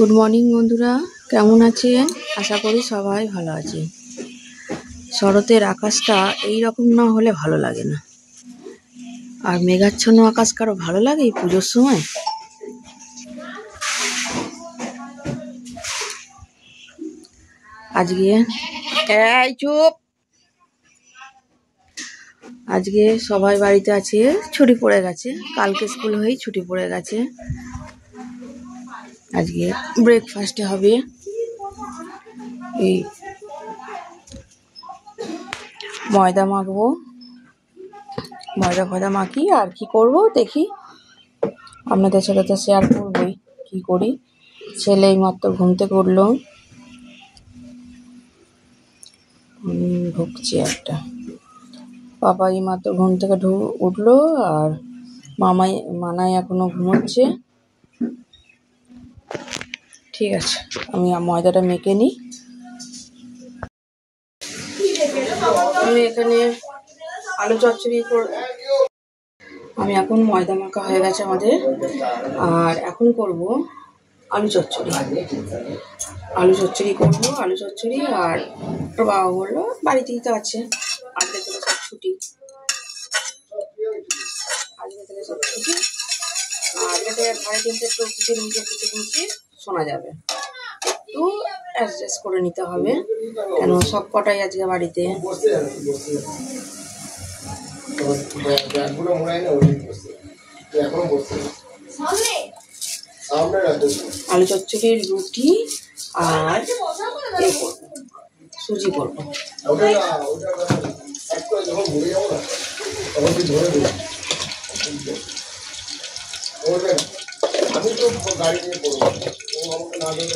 Good morning বন্ধুরা, কেমন আছেন? আশা করি সবাই ভালো আছে। শরতের আকাশটা এই রকম না হলে ভালো লাগে না। আর মেঘাচ্ছন্ন আকাশ কারো ভালো লাগে এই পুজোর সময়? আজকে সবাই বাড়িতে আছে, ছুটি পড়ে গেছে। কালকে স্কুল হয়েই ছুটি পড়ে গেছে। আজকে ব্রেকফাস্টে হবে এই ময়দা মাখবো, ময়দা মাখি। আর কি করব দেখি, আপনাদের সাথে তো শেয়ার করবই কি করি। ছেলে এই মাত্র ঘুম থেকে উঠলো, ঢুকছে একটা। পাপা এই মাত্র ঘুম থেকে উঠলো, আর মানাই এখনো ঘুমোচ্ছে। ঠিক আছে, আমি ময়দাটা মেখে নিই। আমি এখানে আলু চচ্চড়ি আমি এখন ময়দা মাখা হয়ে গেছে আমাদের, আর এখন করব আলু চচ্চড়ি করবো। আলু চচ্চড়ি। আর তোর বাবা বললো বাড়িতেই তো আছে, আজকে থেকে সব ছুটি। আজকে থেকে 3:30 একটু কিছু শোনা যাবে, একটু অ্যাডজাস্ট করে নিতে হবে, কেন সব কটাই আজকে বাড়িতে। আলু চচ্চড়ির রুটি আর সুজি করবো। আমি তো গাড়ি নিয়ে পড়বো, ও আমাকে না দেবে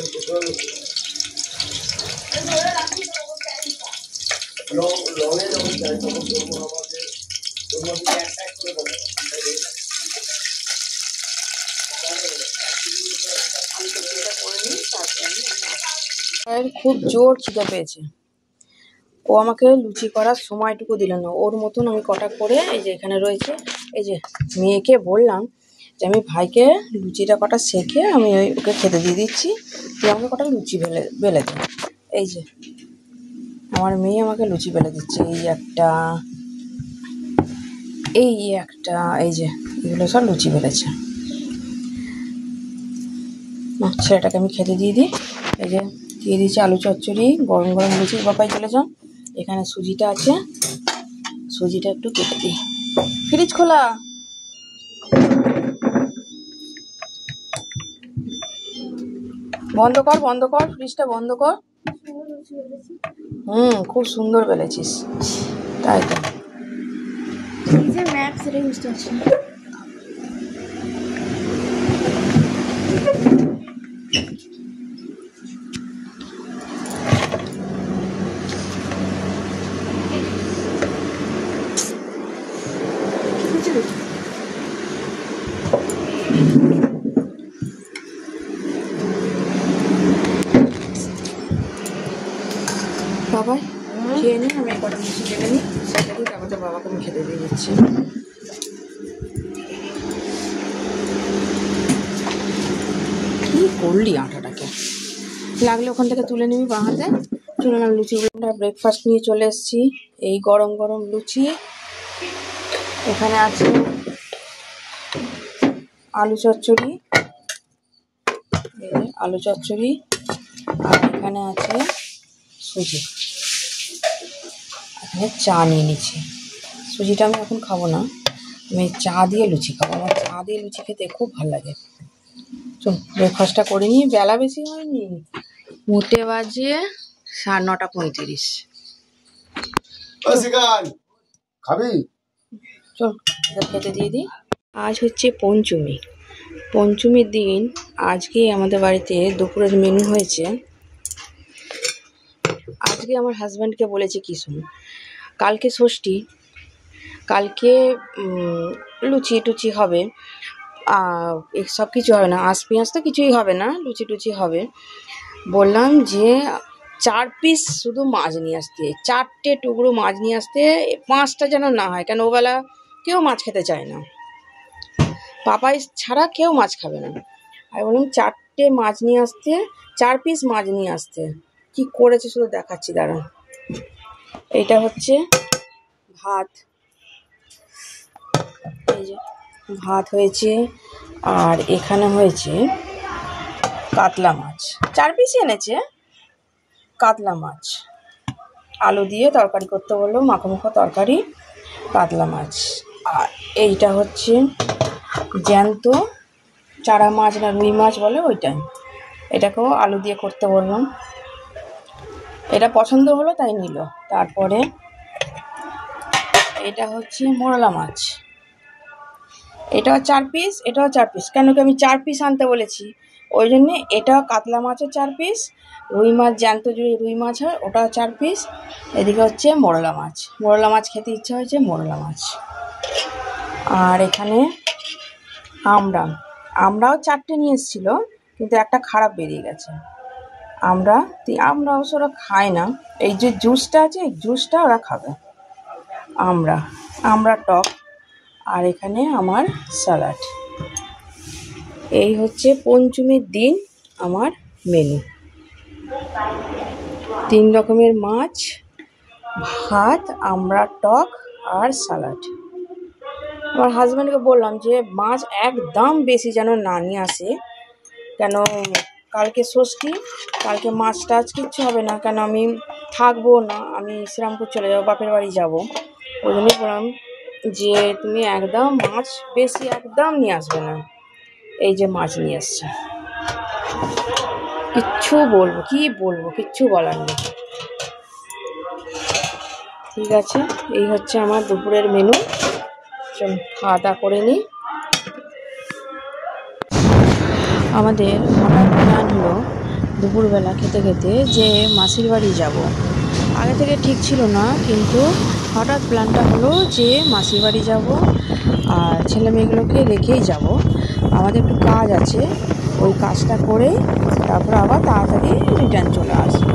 লনে যখন যাই তখন বলবো আমাকে তোর মধ্যে একটা করে বলে খুব জোর খিদে পেয়েছে। ও আমাকে লুচি করার সময়টুকু দিল না। ওর মতন আমি কটা করে, এই যে এখানে রয়েছে, এই যে মেয়েকে বললাম যে আমি ভাইকে লুচিটা কটা শেখে আমি ওকে খেতে দিয়ে দিচ্ছি, তুই আমাকে কটা লুচি বেলে দে। এই যে আমার মেয়ে আমাকে লুচি বেলে দিচ্ছে, এই একটা, এই যে এগুলো সব লুচি বেলেছে। ছেলেটাকে আমি খেতে দিয়ে দিই। এই যে দিয়ে দিচ্ছি আলু চচ্চড়ি, গরম গরম লুচি। বাপাই চলে যান। এখানে সুজিটা আছে, সুজিটা একটু কেটে দিই। ফ্রিজ খোলা, বন্ধ কর ফ্রিজটা বন্ধ কর। খুব সুন্দর বেলেছিস, তাই তো। বাবা খেয়ে নিই, আমি কটা মিষ্টি খেয়ে নিই, সেটা দিয়ে তারপর তো বাবাকে আমি খেতে দিয়ে দিচ্ছি। কি করলি আটাটাকে? লাগলে ওখান থেকে তুলে নিবি বাঁ হাতে। চলে না, লুচিগুলো ব্রেকফাস্ট নিয়ে চলে এসেছি। এই গরম গরম লুচি, এখানে আছে আলু চচ্চড়ি, আর এখানে আছে সুজি। এখানে চা নিয়ে নিচ্ছি। সুজিটা আমি এখন খাবো না, আমি চা দিয়ে লুচি খাবো। আমার চা দিয়ে লুচি খেতে খুব ভালো লাগে। চল ব্রেকফাস্টটা করে নিই, বেলা বেশি হয়নি, মোটে বাজে 9:35। খাবি? চল খেতে দিয়ে দিই। আজ হচ্ছে পঞ্চমীর দিন। আজকে আমাদের বাড়িতে দুপুরের মেনু হয়েছে। আজকে আমার হাজব্যান্ডকে বলেছি কি শুন, কালকে ষষ্ঠী, কালকে লুচি টুচি হবে, সব কিছু হবে না, আঁশ পেঁয়াজ তো কিছুই হবে না, লুচি টুচি হবে। বললাম যে 4 পিস শুধু মাছ নিয়ে আসতে, 4টে টুকরো মাছ নিয়ে আসতে, 5টা যেন না হয়, কেন ওবেলা কেউ মাছ খেতে চায় না, পাপাই ছাড়া কেউ মাছ খাবে না। আমি বললাম 4টে মাছ নিয়ে আসতে, 4 পিস মাছ নিয়ে আসতে। কি করেছে শুধু দেখাচ্ছি, দাঁড়ান। এইটা হচ্ছে ভাত, এই যে ভাত হয়েছে, আর এখানে হয়েছে কাতলা মাছ, 4 পিস এনেছে কাতলা মাছ। আলু দিয়ে তরকারি করতে বললো, মাখো মাখো তরকারি, কাতলা মাছ। আর এইটা হচ্ছে জ্যান্ত চারা মাছ না রুই মাছ বলে ওইটাই, এটাকেও আলু দিয়ে করতে বললাম। এটা পছন্দ হলো তাই নিল। তারপরে এটা হচ্ছে মোরলা মাছ, এটাও 4 পিস, এটাও 4 পিস। কেন কি আমি 4 পিস আনতে বলেছি, ওই জন্যে এটাও কাতলা মাছও 4 পিস, রুই মাছ জ্যান্ত যদি রুই মাছ হয় ওটাও 4 পিস। এদিকে হচ্ছে মোরলা মাছ, মোরলা মাছ খেতে ইচ্ছা হয়েছে, মোরলা মাছ। আর এখানে আমরাও 4টে নিয়ে এসেছিলো, কিন্তু একটা খারাপ বেরিয়ে গেছে। আমরা অবশ্য ওরা খায় না, এই যে জুসটা আছে এই জুসটা ওরা খাবে। আমরা টক, আর এখানে আমার স্যালাড। এই হচ্ছে পঞ্চমীর দিন আমার মেনু, 3 রকমের মাছ, ভাত, আমরা টক আর স্যালাড। আমার হাজব্যান্ডকে বললাম যে মাছ একদম বেশি যেন না নিয়ে আসে, কেন কালকে ষষ্ঠী, কালকে মাছ টাছ কিচ্ছু হবে না, কেন আমি থাকবো না, আমি শ্রীরামপুর চলে যাবো, বাপের বাড়ি যাবো। ওই জন্যই বললাম যে তুমি একদম মাছ বেশি একদম নিয়ে আসবে না। এই যে মাছ নিয়ে এসছে, কিচ্ছু বলার নেই। ঠিক আছে, এই হচ্ছে আমার দুপুরের মেনু। চল খাওয়া দাওয়া করে নিই। আমাদের হঠাৎ প্ল্যান হলো দুপুরবেলা খেতে খেতে যে মাসির বাড়ি যাব। আগে থেকে ঠিক ছিল না, কিন্তু হঠাৎ প্ল্যানটা হলো যে মাসির বাড়ি যাব, আর ছেলে মেয়েগুলোকে রেখেই যাব। আমাদের একটু কাজ আছে, ওই কাজটা করে তারপর আবার তাড়াতাড়ি রিটার্ন চলে আসবো।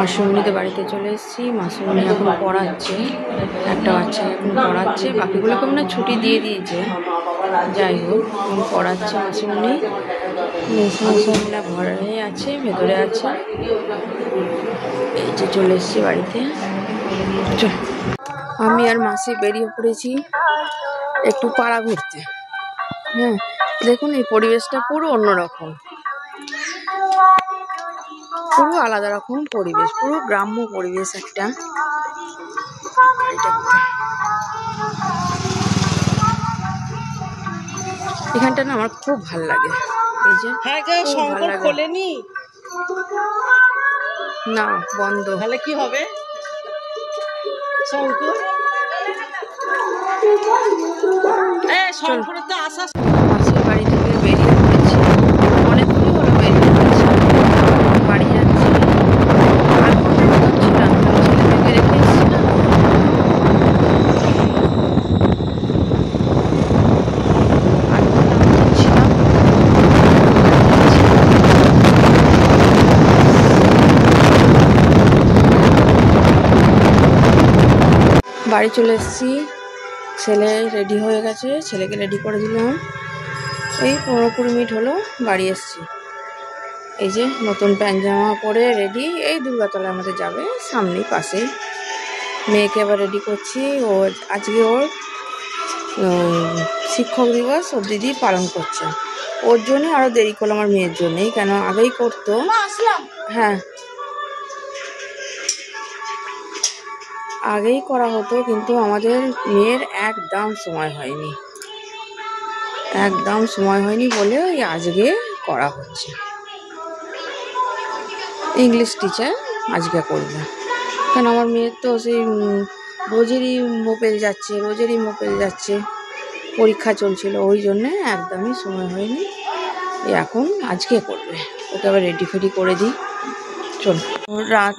মাসুমনিদের বাড়িতে চলে এসেছি। মাসুমনি এখন পড়াচ্ছে, একটা বাচ্চা এখন পড়াচ্ছে, বাকিগুলোকে মানে ছুটি দিয়ে দিয়েছে। যাই হোক, এখন পড়াচ্ছে মাসুমনি। মাসুমনিরা ঘরে আছে, ভেতরে আছে। এই যে চলে এসেছি বাড়িতে। আমি আর মাসি বেরিয়ে পড়েছি একটু পাড়া ঘুরতে। হ্যাঁ, দেখুন এই পরিবেশটা পুরো অন্যরকম, পুরো আলাদা রকম পরিবেশ, পুরো গ্রাম্য পরিবেশ একটা। এখানটা না আমার খুব ভাল লাগে। এই যে শঙ্কর খোলেনি না, বন্ধ। তাহলে কি হবে? শঙ্কর শঙ্করের তো আশা। মাসির বাড়ি থেকে বেরিয়ে পড়েছি, অনেকক্ষণ হলো বেরিয়ে পড়েছি, বাড়ি যাচ্ছি। আর ছিলাম ছেলে মেয়েকে রেখে এসেছিলাম। বাড়ি চলে এসেছি, ছেলে রেডি হয়ে গেছে, ছেলেকে রেডি করে দিলাম। এই 15-20 মিনিট হলো বাড়ি এসেছি। এই যে নতুন প্যান্ট জামা পরে রেডি, এই দুর্গাতলায় আমাদের যাবে, সামনেই পাশেই। মেয়েকে আবার রেডি করছি, ও আজকে ওর শিক্ষক দিবস ওর দিদি পালন করছে, ওর জন্যই আরও দেরি করলো, আমার মেয়ের জন্যই, কেন আগেই করতো। হ্যাঁ, আগেই করা হতো, কিন্তু আমাদের মেয়ের একদম সময় হয়নি, বলে ওই আজকে করা হচ্ছে। ইংলিশ টিচার আজকে করবে, কেন আমার মেয়ের তো সেই রোজেরই মোপেল যাচ্ছে, পরীক্ষা চলছিল, ওই জন্যে একদমই সময় হয়নি। এখন আজকে করবে, ওকে আবার রেডি ফেডি করে দিই। চল, রাত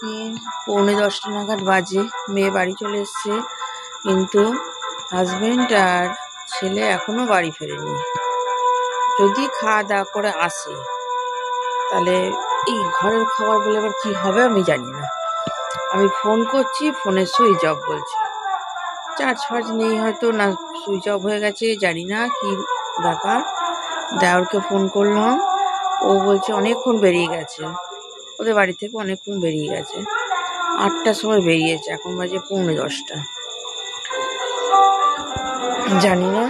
9:45 নাগাদ বাজে, মেয়ে বাড়ি চলে এসছে, কিন্তু হাজবেন্ড আর ছেলে এখনো বাড়ি ফেরেনি। যদি খাওয়া দাওয়া করে আসে তাহলে এই ঘরের খাবার বলে আবার কি হবে আমি জানি না। আমি ফোন করছি, ফোনে সুইচ অফ বলছে, চার্জ ফার্জ নেই হয়তো, না সুইচ অফ হয়ে গেছে, জানি না কি ব্যাপার। দেওরকে ফোন করলাম, ও বলছে অনেকক্ষণ বেরিয়ে গেছে, ওদের বাড়ি থেকে অনেকক্ষণ বেরিয়ে গেছে, 8টার সময় বেরিয়েছে, এখন বাজে 9:45। জানি না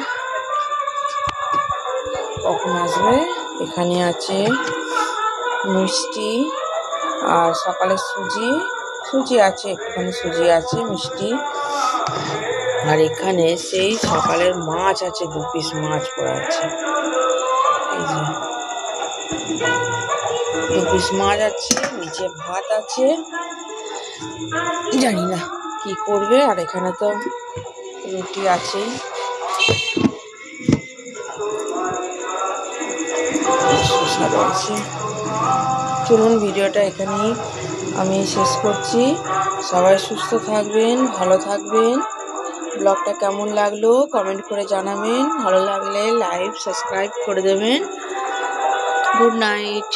কখন আসবে। এখানে আছে মিষ্টি আর সকালে সুজি আছে, একটুখানি সুজি আছে, মিষ্টি, আর এখানে সেই সকালের মাছ আছে, 2 পিস মাছ পড়ে আছে, এই যে 2 পিস মাছ আছে, নিচে ভাত আছে, জানি না কি করবে। আর এখানে তো রুটি আছেই। চলুন, ভিডিওটা এখানেই আমি শেষ করছি। সবাই সুস্থ থাকবেন, ভালো থাকবেন। ব্লগটা কেমন লাগলো কমেন্ট করে জানাবেন, ভালো লাগলে লাইক সাবস্ক্রাইব করে দেবেন। Good night.